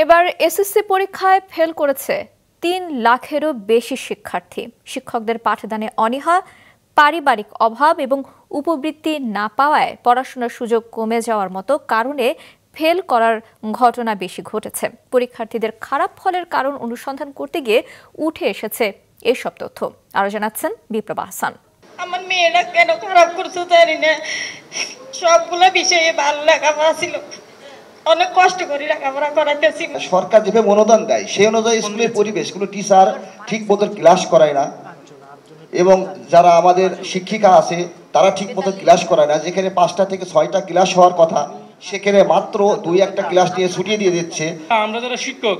এবার এসএসসি পরীক্ষায় ফেল করেছে ৩ লাখেরও বেশি শিক্ষার্থী। শিক্ষকদের পাঠদানে অনীহা, পারিবারিক অভাব এবং উপবৃত্তি না পাওয়ায় পড়াশোনার সুযোগ কমে যাওয়ার মতো কারণে ফেল করার ঘটনা বেশি ঘটেছে। পরীক্ষার্থীদের খারাপ ফলের কারণ অনুসন্ধান করতে গিয়ে উঠে এসেছে এসব তথ্য। আরো জানাচ্ছেন বিপ্লব আহসান। আমার মেয়েরা কেন খারাপ করছে জানি না, সবগুলো বিষয়ে ভালো লেখাপড়া ছিল, অনেক কষ্ট করে লেখাপড়া করাইতেছি। সরকার যেভাবে অনুদান দেয় সেই অনুযায়ী স্কুলের পরিবেশ, কোনো টিচার ঠিক মতো ক্লাস করায় না এবং যারা আমাদের শিক্ষিকা আছে তারা ঠিক মতো ক্লাস করায় না। যেখানে 5টা থেকে 6টা ক্লাস হওয়ার কথা সেখানে মাত্র 2-1টা ক্লাস নিয়ে ছুটিয়ে দিয়ে দিচ্ছে। আমরা যারা শিক্ষক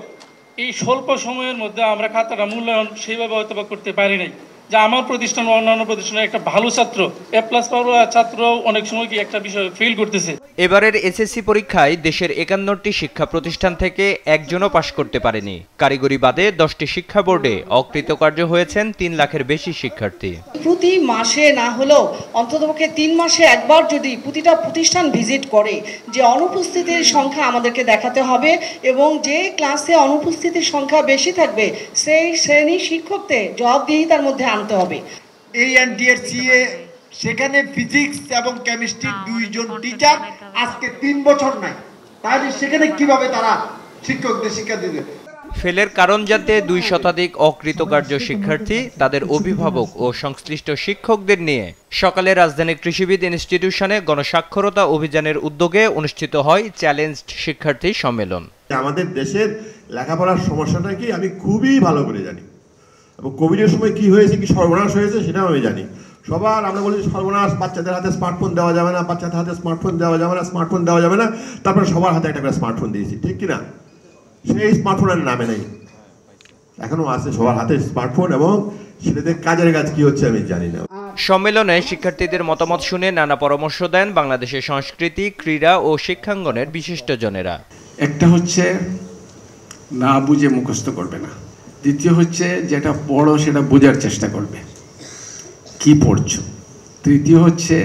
এই স্বল্প সময়ের মধ্যে আমরা খাতাটা মূল্যায়ন সেইভাবে হয়তো করতে পারি নাই, যে আমার প্রতিষ্ঠান অন্যান্য প্রতিষ্ঠানের একটা ভালো ছাত্র A+ পাওয়া ছাত্র অনেক সময় কি একটা বিষয় ফেল করতেছে। এবারের এসএসসি পরীক্ষায় দেশের 51টি শিক্ষা প্রতিষ্ঠান থেকে একজনও পাশ করতে পারেনি। কারিগরি বাদে 10টি শিক্ষা বোর্ডে অকৃতকার্য হয়েছেন 3 লাখের বেশি শিক্ষার্থী। প্রতি মাসে না হলেও অন্ততপক্ষে 3 মাসে একবার যদি প্রতিটা প্রতিষ্ঠান ভিজিট করে, যে অনুপস্থিতির সংখ্যা আমাদেরকে দেখাতে হবে এবং যে ক্লাসে অনুপস্থিতির সংখ্যা বেশি থাকবে সেই শ্রেণী শিক্ষকদের জবাবদিহিতার মধ্যে আনতে হবে। ANTRCA সেখানে ফিজিক্স এবং কেমিস্ট্রির 2 জন টিচার আজকে 3 বছর নাই, তাহলে সেখানে কিভাবে তারা শিক্ষকদের শিক্ষা দিবে? ফেলের কারণ জানতে 2 শতাধিক অকৃতকার্য শিক্ষার্থী, তাদের অভিভাবক ও সংশ্লিষ্ট শিক্ষকদের নিয়ে সকালে রাজধানীর কৃষিবিদ ইনস্টিটিউশনে গণস্বাক্ষরতা অভিযানের উদ্যোগে অনুষ্ঠিত হয় চ্যালেঞ্জড শিক্ষার্থী সম্মেলন। আমাদের দেশের লেখাপড়ার সমস্যাটা কি আমি খুবই ভালো করে জানি, এবং কোভিডের সময় কি হয়েছে, কি সর্বনাশ হয়েছে সেটাও আমি জানি। সবার আমরা বলি সর্বনাশ, বাচ্চাদের হাতে স্মার্টফোন দেওয়া যাবে না, বাচ্চাদের হাতে স্মার্টফোন দেওয়া যাবে না, স্মার্টফোন দেওয়া যাবে না, তারপরে সবার হাতে একটা করে স্মার্টফোন দিয়েছি, ঠিক কিনা? সেই স্মার্টফোনের নামে নেই, এখনো আছে সবার হাতে স্মার্টফোন, এবং সেটাদের কাজের কাজ কি হচ্ছে আমি জানি না। সম্মেলনে শিক্ষার্থীদের মতামত শুনে নানা পরামর্শ দেন বাংলাদেশের সংস্কৃতি, ক্রীড়া ও শিক্ষাঙ্গনের বিশিষ্টজনেরা। একটা হচ্ছে না বুঝে মুখস্থ করবে না, দ্বিতীয় হচ্ছে যেটা পড়ো সেটা বোঝার চেষ্টা করবে কি পড়ছো, তৃতীয় হচ্ছে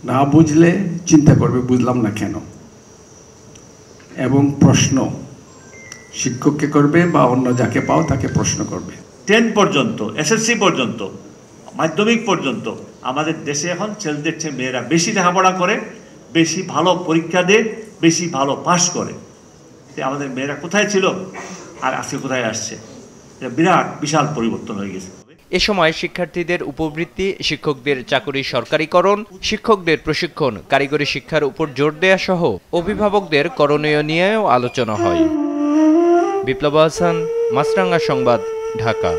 না বুঝলে চিন্তা করবে বুঝলাম না কেন, এবং প্রশ্ন শিক্ষককে করবে বা অন্য যাকে পাও তাকে প্রশ্ন করবে। 10 পর্যন্ত, এসএসসি পর্যন্ত, মাধ্যমিক পর্যন্ত আমাদের দেশে এখন ছেলেদের চেয়ে মেয়েরা বেশি লেখাপড়া করে, বেশি ভালো পরীক্ষা দেয়, বেশি ভালো পাশ করে। আমাদের মেয়েরা কোথায় ছিল আর আজকে কোথায় আসছে, এটা বিরাট বিশাল পরিবর্তন হয়ে গেছে। এ সময় শিক্ষার্থীদের উপবৃত্তি, শিক্ষকদের চাকরি সরকারিকরণ, শিক্ষকদের প্রশিক্ষণ, কারিগরি শিক্ষার উপর জোর দেয়া সহ অভিভাবকদের করণীয় নিয়েও আলোচনা হয়। বিপ্লব আহসান, মাছরাঙ্গা সংবাদ, ঢাকা।